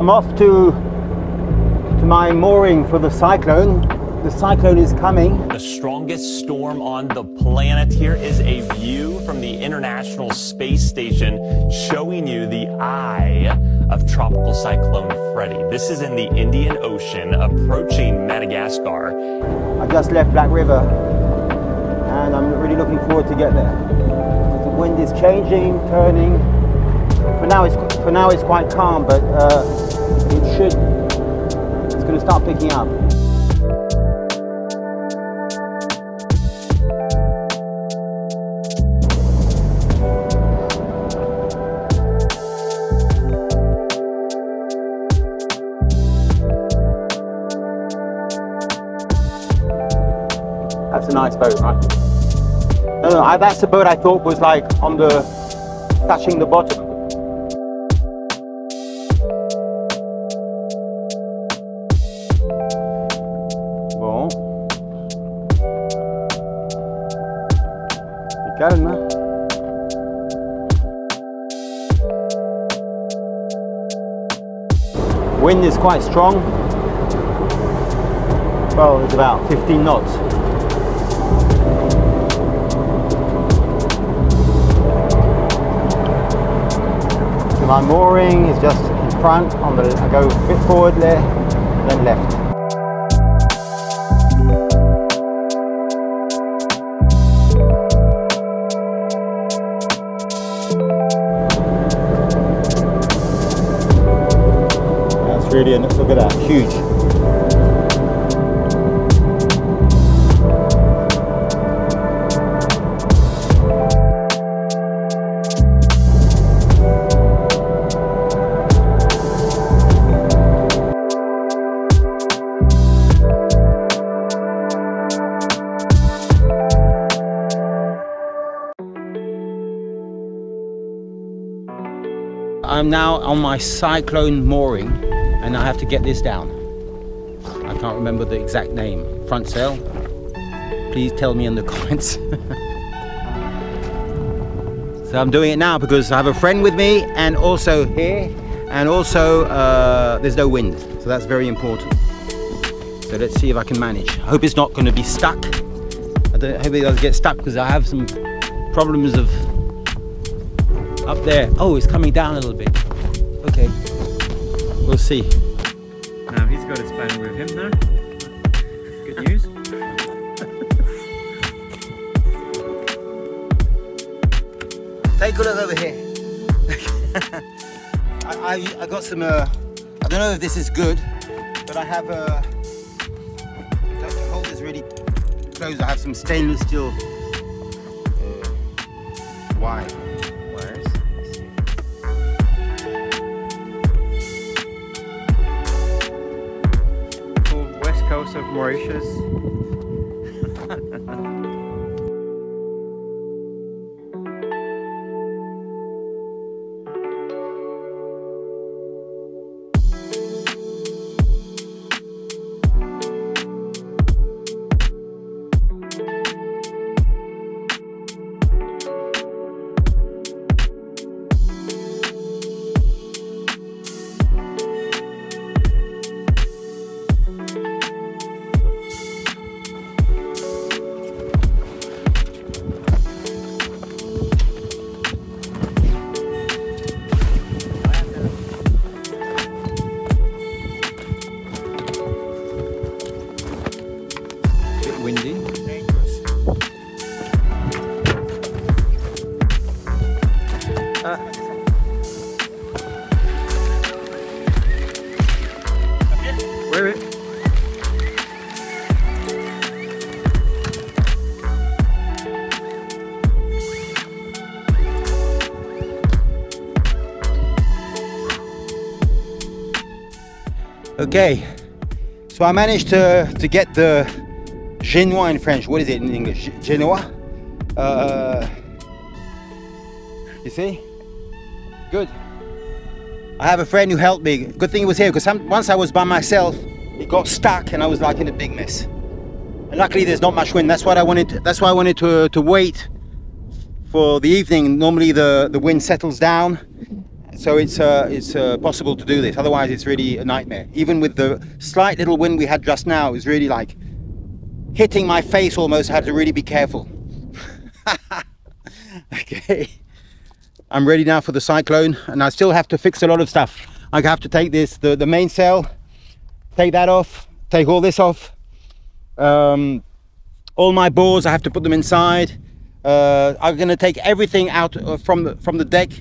I'm off to my mooring for the cyclone. The cyclone is coming. The strongest storm on the planet. Here is a view from the International Space Station showing you the eye of Tropical Cyclone Freddy. This is in the Indian Ocean approaching Madagascar. I just left Black River and I'm really looking forward to get there. The wind is changing, turning. For now it's quite calm, but it's going to start picking up. That's a nice boat, right? No, that's the boat I thought was like on the touching the bottom. Bon. C'est calme, hein? Wind is quite strong. Well, it's about 15 knots. My mooring is just in front. I go a bit forward there, then left. That's really, look at that, huge. I'm now on my cyclone mooring and I have to get this down. I can't remember the exact name. Front sail? Please tell me in the comments. So I'm doing it now because I have a friend with me and also here, and also there's no wind, so that's very important. So let's see if I can manage. I hope it's not going to be stuck. I hope it doesn't get stuck because I have some problems of up there. Oh, it's coming down a little bit. Okay, we'll see. Now he's got his spanner with him now. Good news. Take a look over here. I got some, I don't know if this is good, but I have to hold this really close. I have some stainless steel wires. West coast of Mauritius. Windy. Dangerous. Where is it? Okay, so I managed to get the Génois in French. What is it in English? Génois? You see? Good. I have a friend who helped me. Good thing he was here, because once I was by myself, it got stuck and I was like in a big mess. And luckily there's not much wind. That's why I wanted to wait for the evening. Normally the wind settles down So it's possible to do this. Otherwise, it's really a nightmare. Even with the slight little wind we had just now, it was really like hitting my face almost. I had to really be careful. Okay, I'm ready now for the cyclone, and I still have to fix a lot of stuff. I have to take this, the mainsail, take that off, take all this off. All my boards, I have to put them inside. I'm going to take everything out from the deck,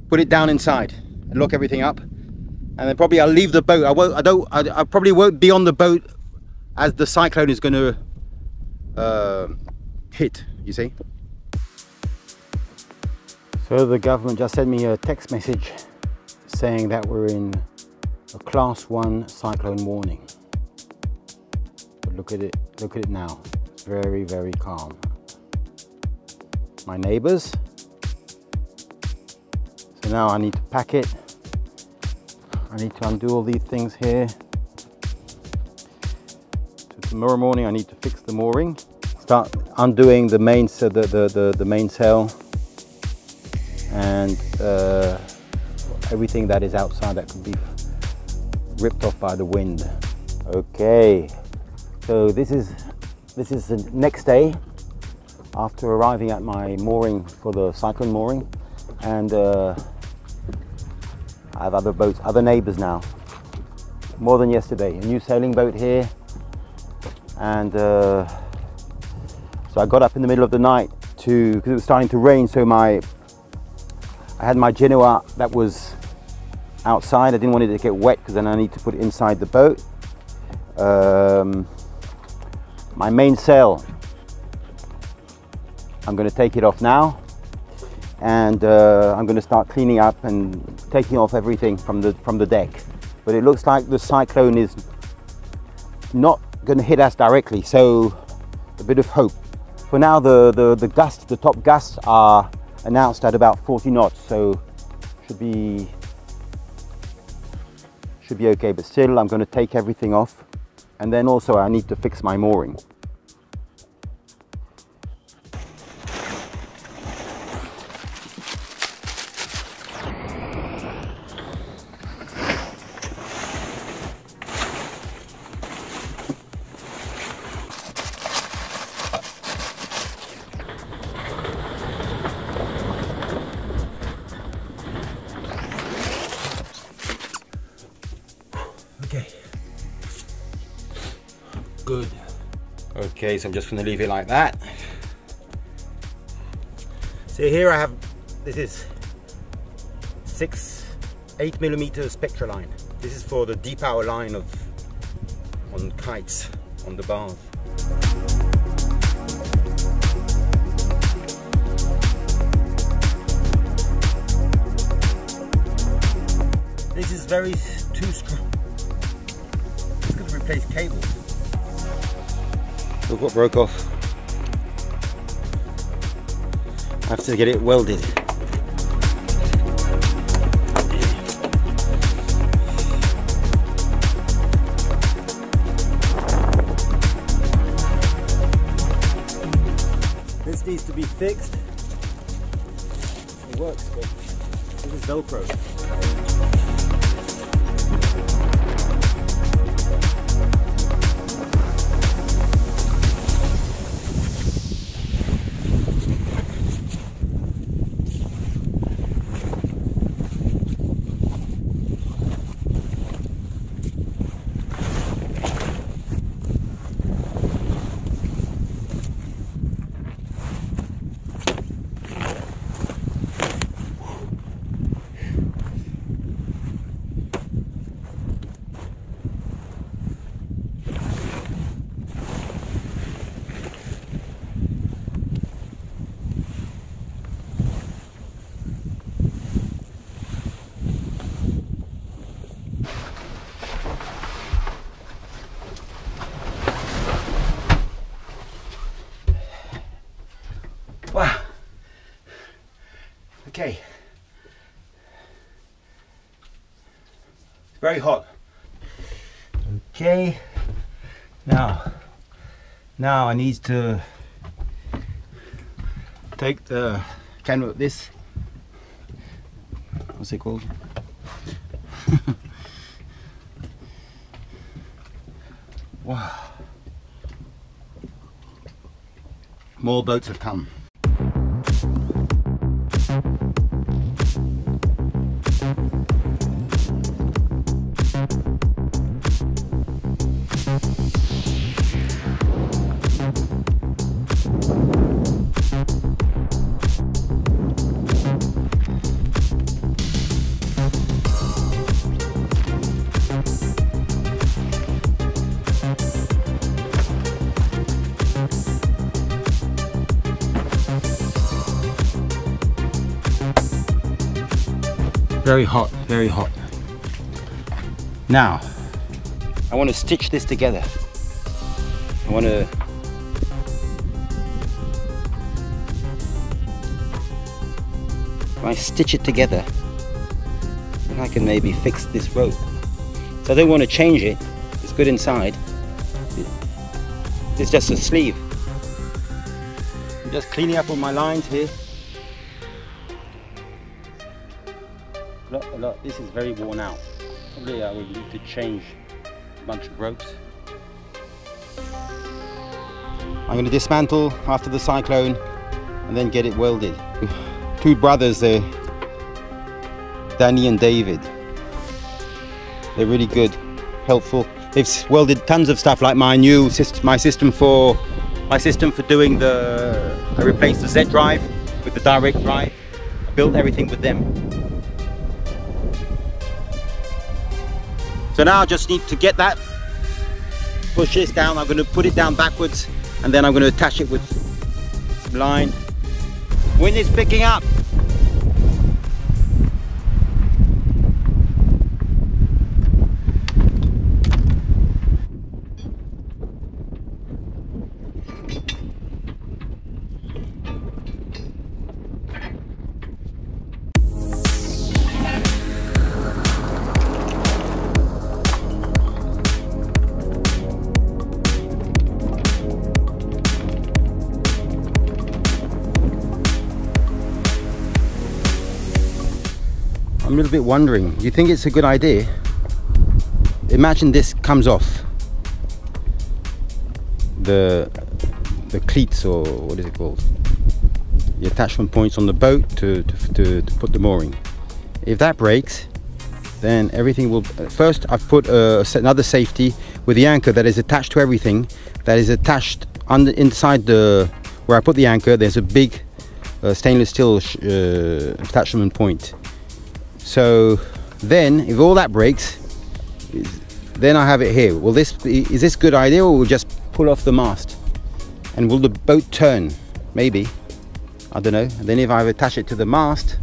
put it down inside, and lock everything up. And then probably I'll leave the boat. I probably won't be on the boat as the cyclone is going to hit. You see. So the government just sent me a text message saying that we're in a class 1 cyclone warning. But look at it now. It's very, very calm. My neighbors. So now I need to pack it. I need to undo all these things here. So tomorrow morning I need to fix the mooring. Start undoing the mainsail and everything that is outside that could be ripped off by the wind. Okay, so this is the next day after arriving at my mooring for the cyclone mooring, and I have other boats, other neighbors now, more than yesterday. A new sailing boat here, and so I got up in the middle of the night because it was starting to rain, so I had my Genoa that was outside. I didn't want it to get wet because then I need to put it inside the boat. My mainsail, I'm going to take it off now, and I'm going to start cleaning up and taking off everything from the deck. But it looks like the cyclone is not going to hit us directly, so a bit of hope. For now, the top gusts are announced at about 40 knots, so should be okay. But still, I'm going to take everything off, and then also I need to fix my mooring. Okay. Good. Okay, so I'm just going to leave it like that. So here I have, this is 8mm Spectraline. This is for the deep hour line on kites on the bars. This is too strong. It's going to replace cables. Look what broke off. I have to get it welded. This needs to be fixed. It works, but this is Velcro. Wow. Okay. It's very hot. Okay. Now I need to take the camera, this What's it called? Wow. More boats have come. Very hot, very hot. Now, I want to stitch this together. I want to if I stitch it together, then I can maybe fix this rope. So I don't want to change it. It's good inside. It's just a sleeve. I'm just cleaning up all my lines here. Look, this is very worn out. Probably I will need to change a bunch of ropes. I'm going to dismantle after the cyclone and then get it welded. Two brothers there, Danny and David. They're really good, helpful. They've welded tons of stuff like my system for doing the. I replaced the Z drive with the direct drive. I built everything with them. So now I just need to get that, push this down. I'm going to put it down backwards and then I'm going to attach it with some line. Wind is picking up. I'm a little bit wondering, do you think it's a good idea? Imagine this comes off the cleats, or what is it called? The attachment points on the boat to put the mooring. If that breaks, then everything will. First, I've put another safety with the anchor that is attached to everything. That is attached inside where I put the anchor. There's a big stainless steel attachment point. So then, if all that breaks, then I have it here. Is this a good idea, or we'll just pull off the mast? And will the boat turn? Maybe. I don't know. And then if I attach it to the mast,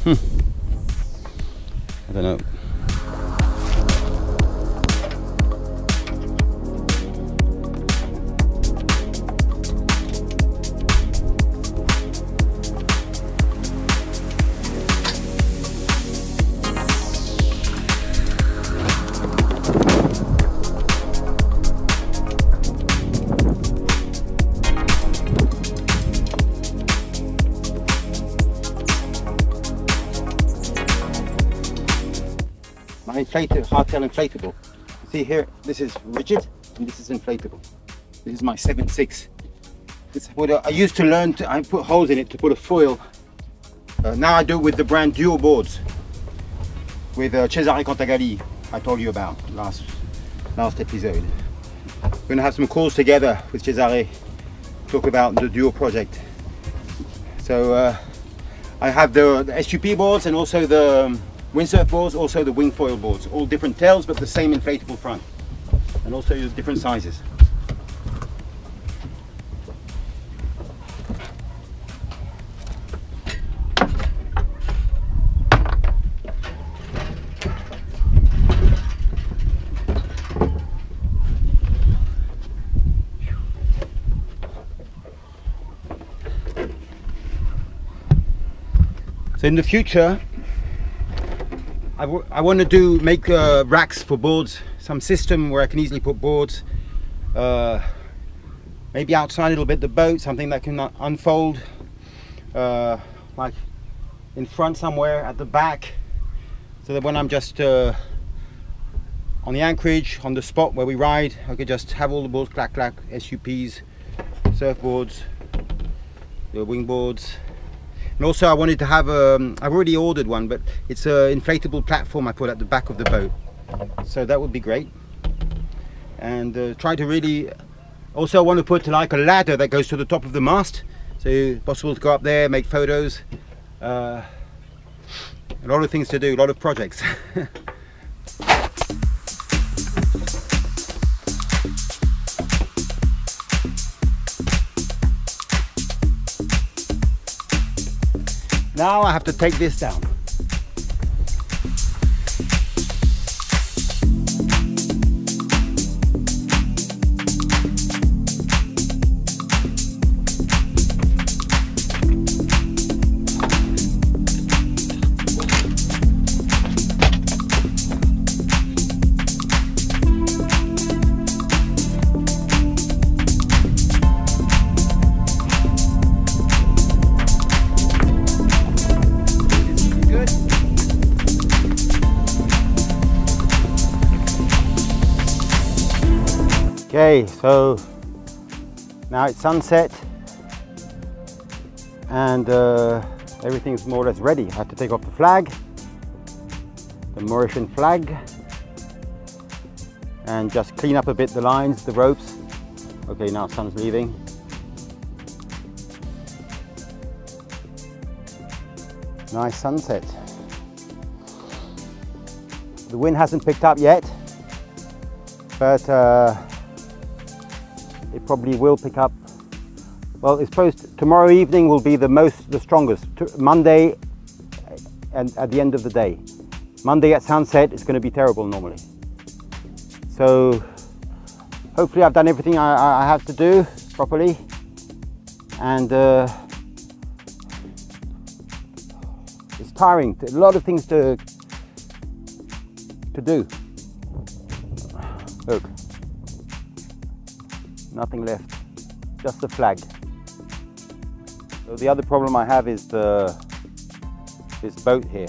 I don't know. My hardtail inflatable. See here, this is rigid and this is inflatable. This is my 7.6. It's what I used to learn. I put holes in it to put a foil. Now I do it with the brand Duo boards with Cesare Contagalli. I told you about last episode. We're going to have some calls together with Cesare, talk about the Duo project. So I have the SUP boards and also the windsurf boards, also the wing foil boards, all different tails but the same inflatable front, and also different sizes. So in the future, I want to make racks for boards, some system where I can easily put boards, maybe outside a little bit the boat, something that can unfold. like in front somewhere at the back, so that when I'm just on the anchorage, on the spot where we ride, I could just have all the boards, clack clack, SUPs, surfboards, the wingboards. And also I wanted to have I've already ordered one, but it's an inflatable platform I put at the back of the boat, so that would be great. And try to really, also I want to put like a ladder that goes to the top of the mast, so possible to go up there, make photos. A lot of things to do, a lot of projects. Now I have to take this down. Okay, so now it's sunset and everything's more or less ready. I have to take off the flag, the Mauritian flag, and just clean up a bit the lines, the ropes. Okay, now sun's leaving. Nice sunset. The wind hasn't picked up yet, but it probably will pick up. Well, it's supposed tomorrow evening will be the strongest. Monday and at the end of the day. Monday at sunset it's going to be terrible normally. So hopefully I've done everything I have to do properly, and it's tiring. A lot of things to do. Look. Nothing left, just the flag. So the other problem I have is this boat here.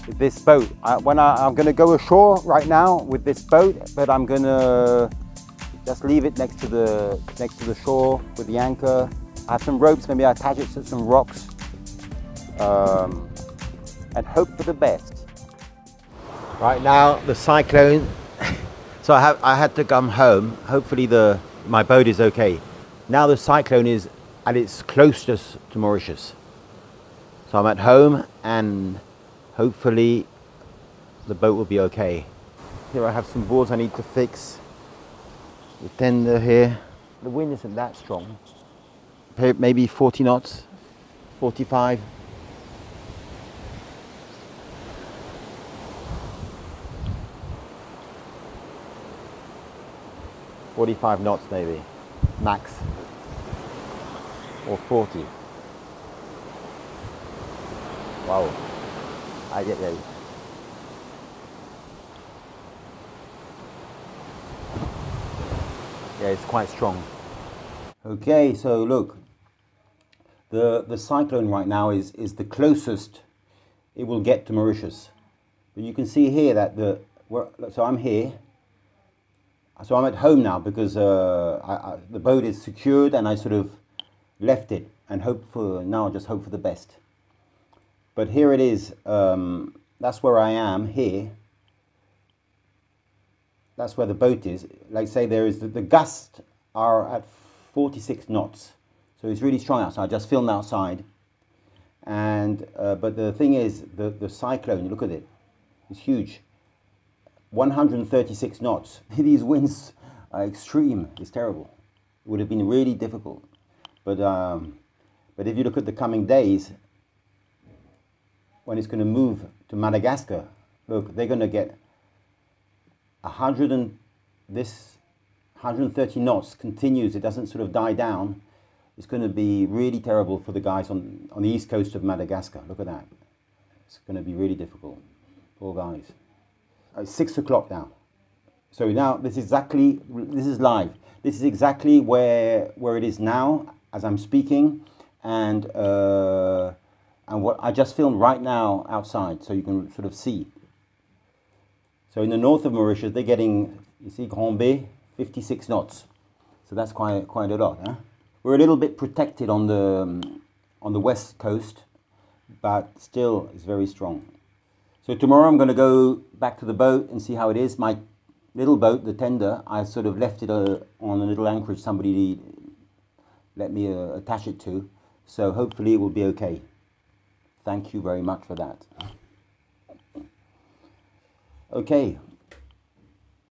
With this boat, I'm going to go ashore right now with this boat, but I'm going to just leave it next to the shore with the anchor. I have some ropes, maybe I attach it to some rocks, and hope for the best. Right now, the cyclone. So I had to come home. Hopefully my boat is okay. Now the cyclone is at its closest to Mauritius. So I'm at home and hopefully the boat will be okay. Here I have some boards I need to fix. The tender here. The wind isn't that strong. Maybe 40 knots, 45. "45 knots maybe, max, or 40. Wow. Yeah. Yeah, it's quite strong. Okay, so look, the cyclone right now is the closest it will get to Mauritius. But you can see here that so I'm here. So I'm at home now because the boat is secured and I sort of left it and just hope for the best. But here it is, that's where I am here. That's where the boat is. Like say there is, the gusts are at 46 knots. So it's really strong outside. I just filmed outside. And, but the thing is, the cyclone, look at it, it's huge. 136 knots. These winds are extreme. It's terrible. It would have been really difficult. But if you look at the coming days, when it's going to move to Madagascar, look, they're going to get 130 knots continues. It doesn't sort of die down. It's going to be really terrible for the guys on the east coast of Madagascar. Look at that. It's going to be really difficult. Poor guys. It's 6 o'clock now. So now this is live. This is exactly where it is now as I'm speaking, and what I just filmed right now outside, so you can sort of see. So in the north of Mauritius, they're getting, you see, Grand Bay, 56 knots. So that's quite a lot. Huh? We're a little bit protected on the west coast, but still it's very strong. So tomorrow I'm going to go back to the boat and see how it is. My little boat, the tender, I sort of left it on a little anchorage somebody let me attach it to. So hopefully it will be okay. Thank you very much for that. Okay.